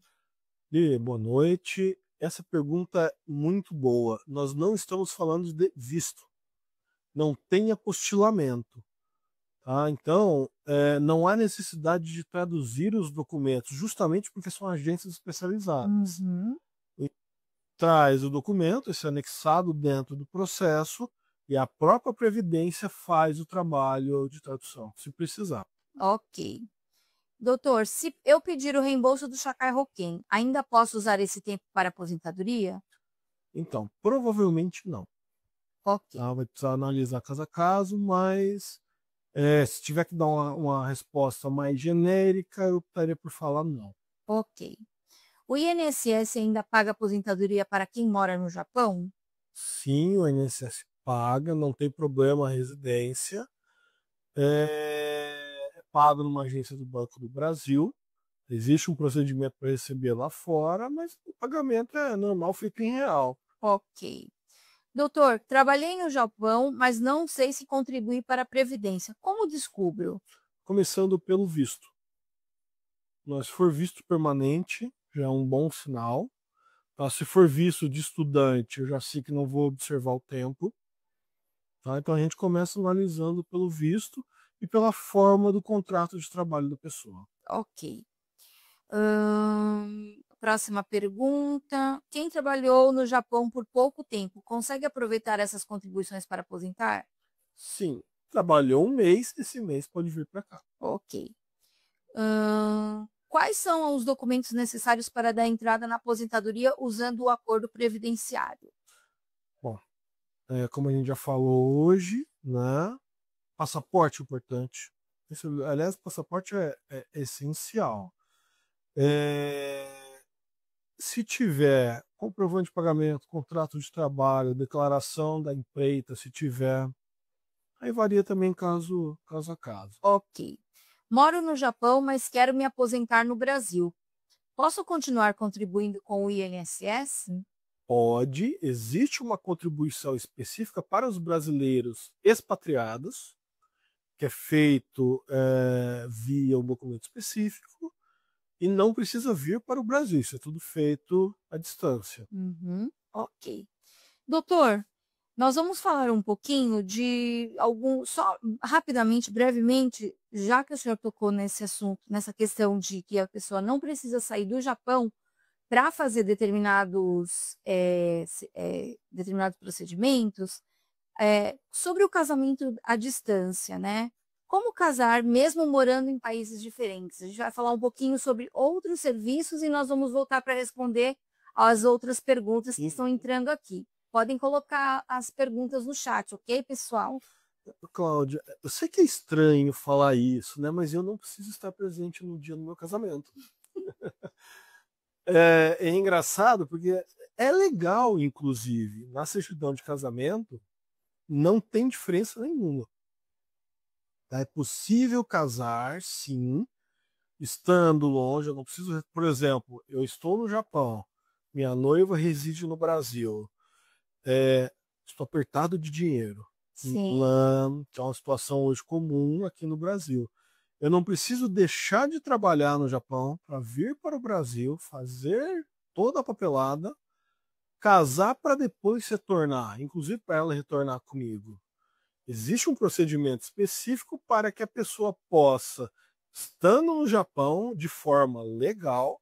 Boa noite. Essa pergunta é muito boa. Nós não estamos falando de visto. Não tem apostilamento. Tá? Então, não há necessidade de traduzir os documentos, justamente porque são agências especializadas. Uhum. Traz o documento, esse anexado dentro do processo, e a própria Previdência faz o trabalho de tradução, se precisar. Ok. Doutor, se eu pedir o reembolso do Chacai Roquem, ainda posso usar esse tempo para aposentadoria? Então, provavelmente não. Ok. Tá? Vai precisar analisar caso a caso, mas se tiver que dar uma resposta mais genérica, eu optaria por falar não. Ok. O INSS ainda paga aposentadoria para quem mora no Japão? Sim, o INSS paga, não tem problema a residência. É pago numa agência do Banco do Brasil. Existe um procedimento para receber lá fora, mas o pagamento é normal, feito em real. Ok. Doutor, trabalhei no Japão, mas não sei se contribuí para a Previdência. Como descubro? Começando pelo visto. Mas se for visto permanente, já é um bom sinal. Tá? Se for visto de estudante, eu já sei que não vou observar o tempo. Tá? Então a gente começa analisando pelo visto e pela forma do contrato de trabalho da pessoa. Ok. Próxima pergunta. Quem trabalhou no Japão por pouco tempo consegue aproveitar essas contribuições para aposentar? Sim, trabalhou um mês, esse mês pode vir para cá. Ok. Quais são os documentos necessários para dar entrada na aposentadoria usando o acordo previdenciário? Bom, como a gente já falou hoje, né? Passaporte importante. Aliás, passaporte é essencial. Se tiver comprovante de pagamento, contrato de trabalho, declaração da empreita, se tiver, aí varia também caso a caso. Ok. Moro no Japão, mas quero me aposentar no Brasil. Posso continuar contribuindo com o INSS? Pode, existe uma contribuição específica para os brasileiros expatriados, que é feito via um documento específico, e não precisa vir para o Brasil, isso é tudo feito à distância. Uhum. Ok. Doutor, nós vamos falar um pouquinho de só rapidamente, brevemente, já que o senhor tocou nesse assunto, nessa questão de que a pessoa não precisa sair do Japão para fazer determinados procedimentos, sobre o casamento à distância, né? Como casar mesmo morando em países diferentes? A gente vai falar um pouquinho sobre outros serviços e nós vamos voltar para responder as outras perguntas que estão entrando aqui. Podem colocar as perguntas no chat, ok, pessoal? Cláudia, eu sei que é estranho falar isso, né? Mas eu não preciso estar presente no dia do meu casamento. É engraçado porque é legal, inclusive, na certidão de casamento não tem diferença nenhuma. Tá? É possível casar, sim, estando longe. Eu não preciso, por exemplo, eu estou no Japão, minha noiva reside no Brasil, estou apertado de dinheiro. Sim. Que é uma situação hoje comum aqui no Brasil. Eu não preciso deixar de trabalhar no Japão para vir para o Brasil, fazer toda a papelada, casar para depois retornar, inclusive para ela retornar comigo. Existe um procedimento específico para que a pessoa possa, estando no Japão, de forma legal,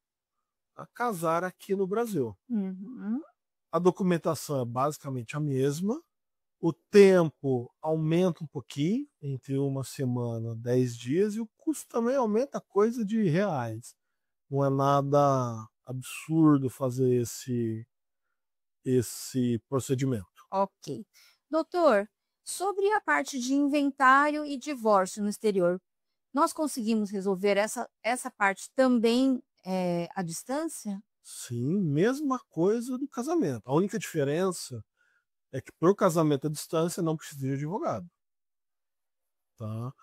a casar aqui no Brasil. Uhum. A documentação é basicamente a mesma. O tempo aumenta um pouquinho, entre uma semana, 10 dias, e o custo também aumenta coisa de reais. Não é nada absurdo fazer esse procedimento. Ok. Doutor, sobre a parte de inventário e divórcio no exterior, nós conseguimos resolver essa parte também à distância? Sim, mesma coisa do casamento. A única diferença é que para o casamento à distância não precisa de advogado. Tá?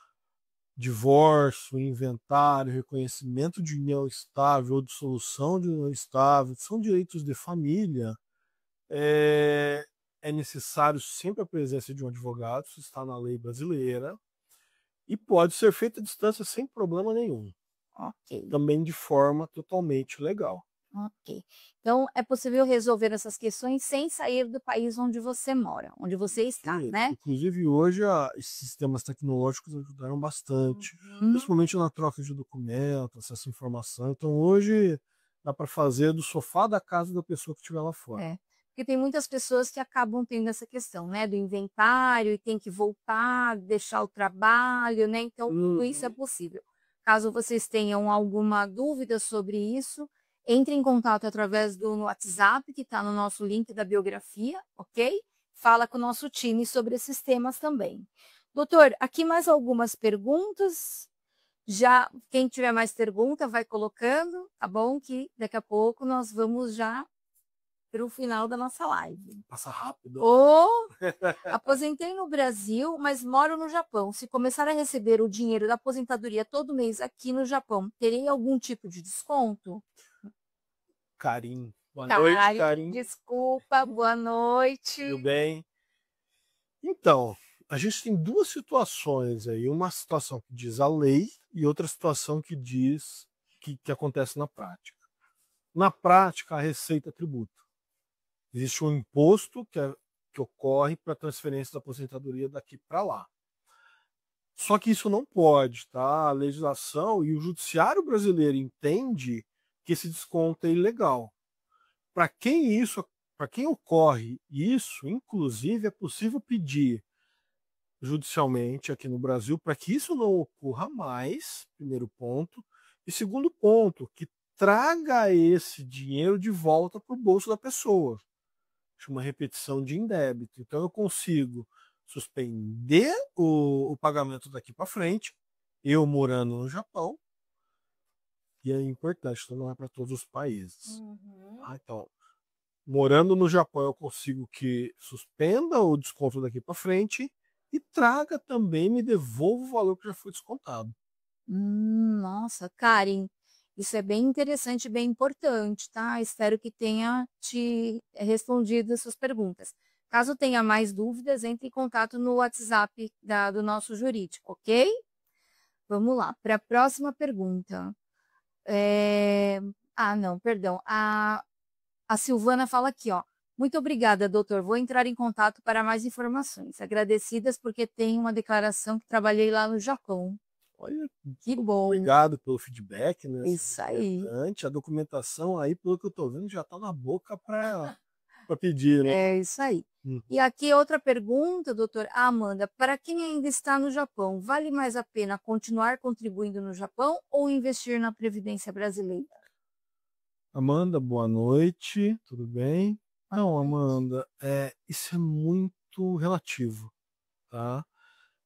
Divórcio, inventário, reconhecimento de união estável ou dissolução de união estável, são direitos de família. É necessário sempre a presença de um advogado, isso está na lei brasileira, e pode ser feito à distância sem problema nenhum, Ok. também de forma totalmente legal. Ok. Então, é possível resolver essas questões sem sair do país onde você mora, onde você está, Sim, né? inclusive hoje esses sistemas tecnológicos ajudaram bastante, Uhum. principalmente na troca de documentos, acesso à informação. Então hoje dá para fazer do sofá da casa da pessoa que estiver lá fora. É, porque tem muitas pessoas que acabam tendo essa questão, né, do inventário e tem que voltar, deixar o trabalho, né, então tudo isso é Uhum. possível. Caso vocês tenham alguma dúvida sobre isso, entre em contato através do WhatsApp, que está no nosso link da biografia, ok? Fala com o nosso time sobre esses temas também. Doutor, aqui mais algumas perguntas. Já, quem tiver mais pergunta, vai colocando, tá bom? Que daqui a pouco nós vamos já para o final da nossa live. Passa rápido. Ou aposentei no Brasil, mas moro no Japão. Se começar a receber o dinheiro da aposentadoria todo mês aqui no Japão, terei algum tipo de desconto? Karim. Boa noite, Karen, Karim. desculpa, boa Tudo noite. bem? Então, a gente tem duas situações aí. Uma situação que diz a lei e outra situação que diz que acontece na prática. Na prática, a Receita tributa. Existe um imposto que ocorre para a transferência da aposentadoria daqui para lá. Só que isso não pode, tá? A legislação e o judiciário brasileiro entende que esse desconto é ilegal. Para quem ocorre isso, inclusive é possível pedir judicialmente aqui no Brasil para que isso não ocorra mais, primeiro ponto, e segundo ponto, que traga esse dinheiro de volta para o bolso da pessoa. Uma repetição de indébito. Então eu consigo suspender o pagamento daqui para frente, eu morando no Japão, e é importante, isso não é para todos os países. Uhum. Então, morando no Japão, eu consigo que suspenda o desconto daqui para frente e traga também, me devolva o valor que já foi descontado. Nossa, Karen, isso é bem interessante e bem importante, tá? Espero que tenha te respondido as suas perguntas. Caso tenha mais dúvidas, entre em contato no WhatsApp do nosso jurídico, ok? Vamos lá, para a próxima pergunta. Ah, não, perdão. A Silvana fala aqui, ó. Muito obrigada, doutor. Vou entrar em contato para mais informações. Agradecidas porque tem uma declaração que trabalhei lá no Japão. Olha, Que bom. obrigado pelo feedback, né? Isso aí. Importante. A documentação aí, pelo que eu estou vendo, já está na boca para pedir, né? É isso aí. Hum. E aqui outra pergunta, doutor Amanda, para quem ainda está no Japão, vale mais a pena continuar contribuindo no Japão ou investir na Previdência Brasileira? Amanda, boa noite, tudo bem? Boa Não, noite. Amanda, isso é muito relativo, tá?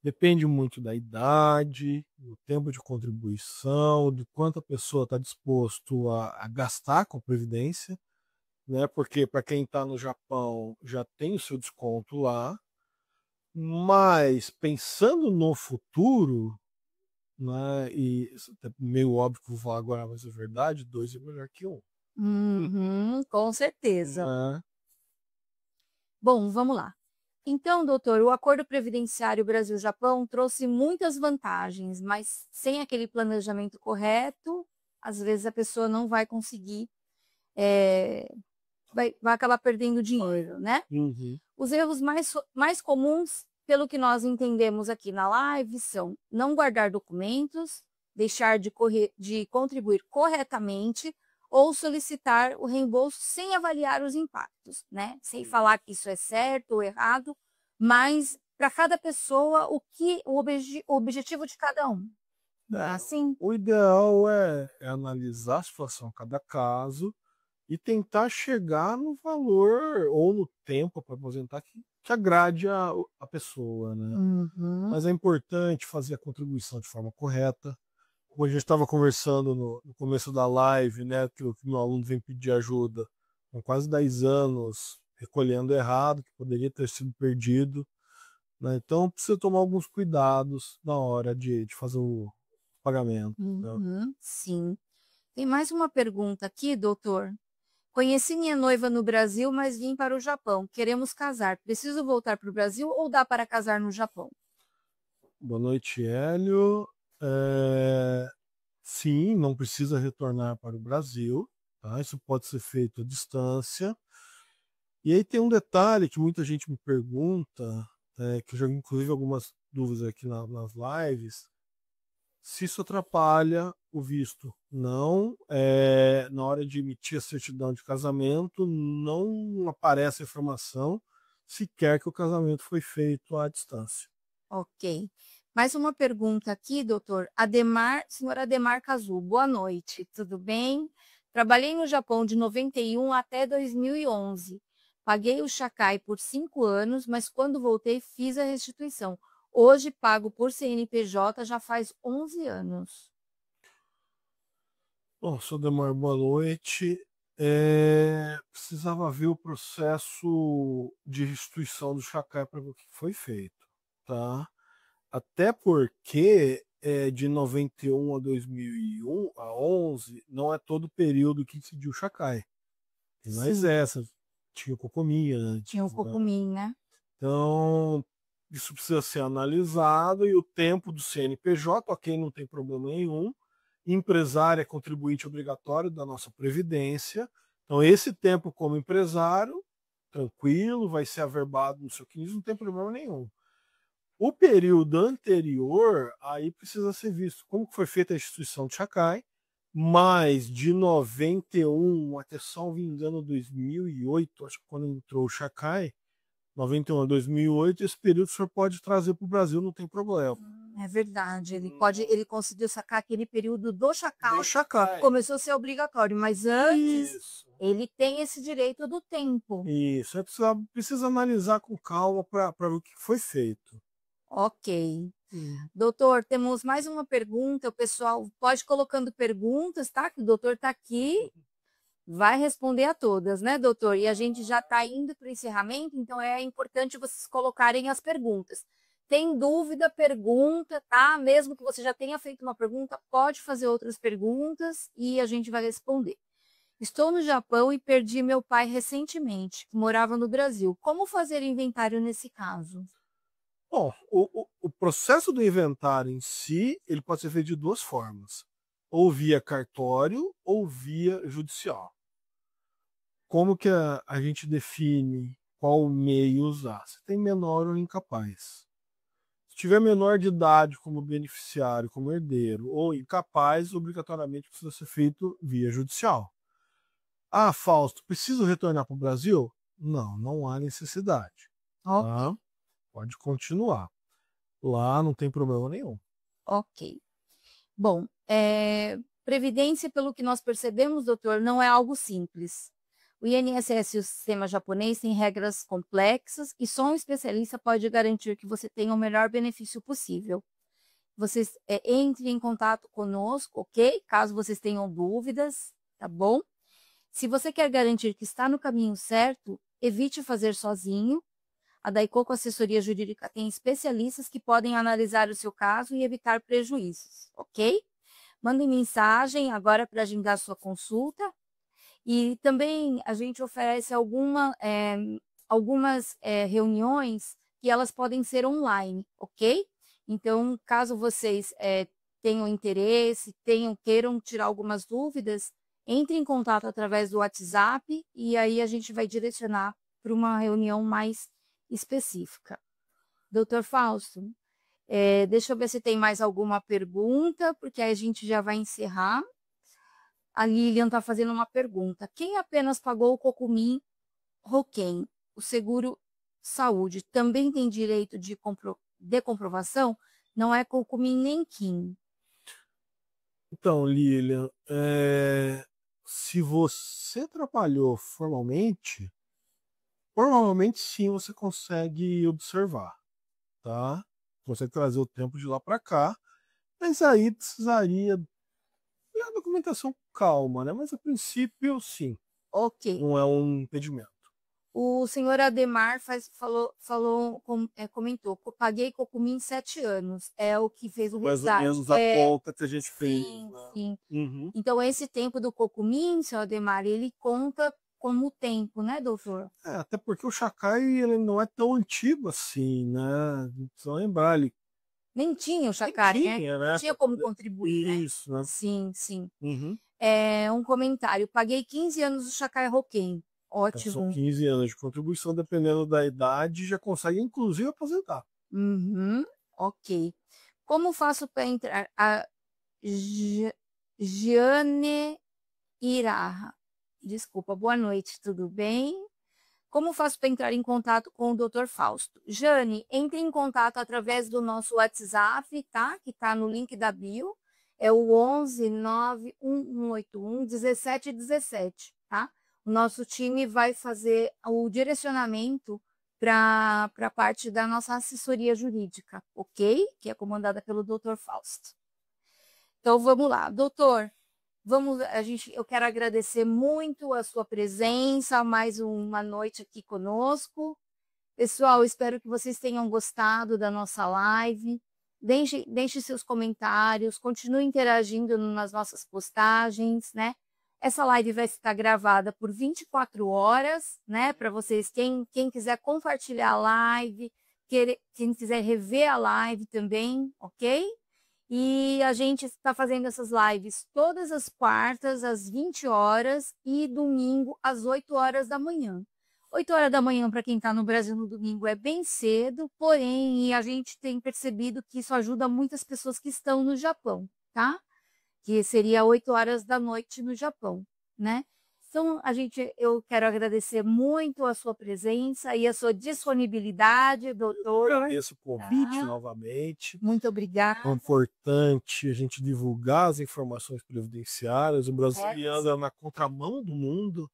Depende muito da idade, do tempo de contribuição, de quanto a pessoa está disposto a gastar com a previdência, né? Porque para quem está no Japão já tem o seu desconto lá, mas pensando no futuro, né? E isso é meio óbvio que eu vou falar agora, mas é verdade, dois é melhor que um. Uhum, com certeza. Né? Bom, vamos lá. Então, doutor, o Acordo Previdenciário Brasil-Japão trouxe muitas vantagens, mas sem aquele planejamento correto, às vezes a pessoa não vai conseguir, vai acabar perdendo dinheiro, né? Uhum. Os erros mais comuns, pelo que nós entendemos aqui na live, são não guardar documentos, deixar de contribuir corretamente ou solicitar o reembolso sem avaliar os impactos, né? Sem falar que isso é certo ou errado, mas para cada pessoa o objetivo de cada um. Não é assim? O ideal é analisar a situação, cada caso, e tentar chegar no valor ou no tempo para aposentar que agrade a pessoa, né? Uhum. Mas é importante fazer a contribuição de forma correta. Como a gente estava conversando no começo da live, né, que o meu aluno vem pedir ajuda com quase 10 anos, recolhendo errado, que poderia ter sido perdido. Né? Então precisa tomar alguns cuidados na hora de fazer o pagamento. Né? Uhum, sim. Tem mais uma pergunta aqui, doutor. Conheci minha noiva no Brasil, mas vim para o Japão. Queremos casar. Preciso voltar para o Brasil ou dá para casar no Japão? Boa noite, Hélio. Sim, não precisa retornar para o Brasil, tá? Isso pode ser feito à distância. E aí tem um detalhe que muita gente me pergunta, que eu já inclusive algumas dúvidas aqui nas lives, se isso atrapalha o visto. Não, na hora de emitir a certidão de casamento, não aparece a informação sequer que o casamento foi feito à distância. Ok. Mais uma pergunta aqui, doutor. Senhor Ademar Cazu, boa noite, tudo bem? Trabalhei no Japão de 91 até 2011. Paguei o Shakai por 5 anos, mas quando voltei fiz a restituição. Hoje pago por CNPJ já faz 11 anos. Bom, sou Demar, boa noite. Precisava ver o processo de restituição do Shakai para ver o que foi feito, tá? Até porque de 91 a 2001, a 11, não é todo o período que incidiu o Shakai. Tem mais Sim. essa. Tinha o Cocomin antes. Tinha o Cocomin, né? Então, isso precisa ser analisado e o tempo do CNPJ, ok, não tem problema nenhum. Empresário é contribuinte obrigatório da nossa Previdência. Então, esse tempo como empresário, tranquilo, vai ser averbado no seu 15, não tem problema nenhum. O período anterior, aí precisa ser visto como foi feita a instituição de Shakai, mas de 91 até, salvo engano, 2008, acho que quando entrou o Shakai, 91 a 2008, esse período o senhor pode trazer para o Brasil, não tem problema. É verdade, ele conseguiu sacar aquele período do Shakai, Do Shakai. começou a ser obrigatório, mas antes Isso. ele tem esse direito do tempo. Isso, precisa analisar com calma para ver o que foi feito. Ok. Doutor, temos mais uma pergunta. O pessoal pode ir colocando perguntas, tá? Que o doutor está aqui, vai responder a todas, né, doutor? E a gente já está indo para o encerramento, então é importante vocês colocarem as perguntas. Tem dúvida, pergunta, tá? Mesmo que você já tenha feito uma pergunta, pode fazer outras perguntas e a gente vai responder. Estou no Japão e perdi meu pai recentemente, que morava no Brasil. Como fazer inventário nesse caso? Bom, o processo do inventário em si, ele pode ser feito de duas formas. Ou via cartório ou via judicial. Como que a gente define qual meio usar? Se tem menor ou incapaz. Se tiver menor de idade como beneficiário, como herdeiro, ou incapaz, obrigatoriamente precisa ser feito via judicial. Ah, Fausto, preciso retornar para o Brasil? Não, não há necessidade. Tá? Pode continuar. Lá não tem problema nenhum. Ok. Bom, previdência, pelo que nós percebemos, doutor, não é algo simples. O INSS e o sistema japonês têm regras complexas e só um especialista pode garantir que você tenha o melhor benefício possível. Vocês entrem em contato conosco, ok? Caso vocês tenham dúvidas, tá bom? Se você quer garantir que está no caminho certo, evite fazer sozinho. A Daicoco Assessoria Jurídica tem especialistas que podem analisar o seu caso e evitar prejuízos, ok? Mandem mensagem agora para agendar sua consulta. E também a gente oferece algumas reuniões que elas podem ser online, ok? Então, caso vocês tenham interesse, queiram tirar algumas dúvidas, entre em contato através do WhatsApp e aí a gente vai direcionar para uma reunião mais específica. Doutor Fausto, deixa eu ver se tem mais alguma pergunta, porque aí a gente já vai encerrar. A Lilian está fazendo uma pergunta. Quem apenas pagou o Cocumin Roquem, o seguro saúde, também tem direito de comprovação? Não é Cocumin nem Kim. Então, Lilian, se você trabalhou formalmente, provavelmente sim você consegue observar, tá? Consegue trazer o tempo de lá para cá, mas aí precisaria a documentação com calma, né? Mas a princípio, sim. Ok. Não é um impedimento. O senhor Ademar comentou, paguei Cocumin 7 anos, é o que fez o Mais ou resgate. menos a conta que a gente fez. Sim, Né? sim. Uhum. Então, esse tempo do Cocumin, senhor Ademar, ele conta como tempo, né, doutor? Até porque o Shakai ele não é tão antigo assim, né? Precisa lembrar, ele Nem tinha o Shakai, tinha, né? Tinha como contribuir, Isso, né? Sim, sim. Uhum. um comentário. Paguei 15 anos do Chacai Roquem. Então, são Ótimo. 15 anos de contribuição, dependendo da idade, já consegue inclusive aposentar. Uhum, ok. Como faço para entrar? A Jane Iraha. Desculpa, boa noite, tudo bem? Como faço para entrar em contato com o Dr. Fausto? Jane, entre em contato através do nosso WhatsApp, tá? Que tá no link da bio. É o 11 91181 1717, tá? O nosso time vai fazer o direcionamento para a parte da nossa assessoria jurídica, ok? Que é comandada pelo Dr. Fausto. Então vamos lá, doutor. Eu quero agradecer muito a sua presença, mais uma noite aqui conosco. Pessoal, espero que vocês tenham gostado da nossa live. Deixe seus comentários, continue interagindo nas nossas postagens, né? Essa live vai estar gravada por 24 horas, né? Para vocês, quem quiser compartilhar a live, quem quiser rever a live também, ok? E a gente está fazendo essas lives todas as quartas, às 20 horas, e domingo, às 8 horas da manhã. 8 horas da manhã, para quem está no Brasil no domingo, é bem cedo, porém, a gente tem percebido que isso ajuda muitas pessoas que estão no Japão, tá? Que seria 8 horas da noite no Japão, né? Então, eu quero agradecer muito a sua presença e a sua disponibilidade, doutor. Eu agradeço o convite Tá? novamente. Muito É obrigada. importante a gente divulgar as informações previdenciárias. O Brasil anda na contramão do mundo,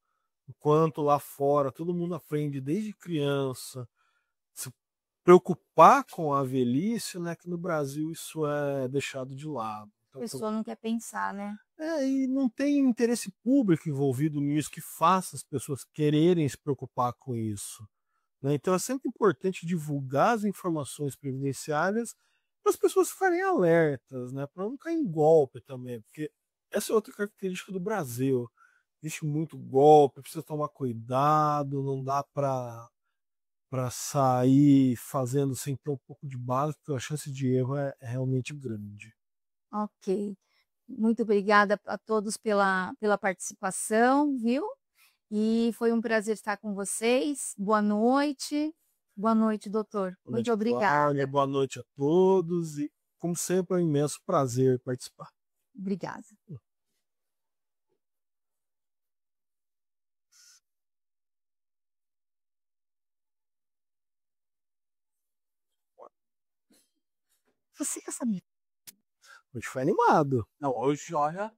enquanto lá fora todo mundo aprende desde criança se preocupar com a velhice, né? Que no Brasil isso é deixado de lado. A pessoa não quer pensar, né? E não tem interesse público envolvido nisso que faça as pessoas quererem se preocupar com isso, né? Então é sempre importante divulgar as informações previdenciárias para as pessoas ficarem alertas, né? Para não cair em golpe também, porque essa é outra característica do Brasil. Existe muito golpe, precisa tomar cuidado, não dá para sair fazendo sem ter um pouco de base, porque a chance de erro é realmente grande. Ok. Muito obrigada a todos pela participação, viu? E foi um prazer estar com vocês. Boa noite. Boa noite, doutor. Boa Muito noite, obrigada. Cláudia. Boa noite a todos e, como sempre, é um imenso prazer participar. Obrigada. Você quer saber? Hoje foi animado. Não, hoje, olha,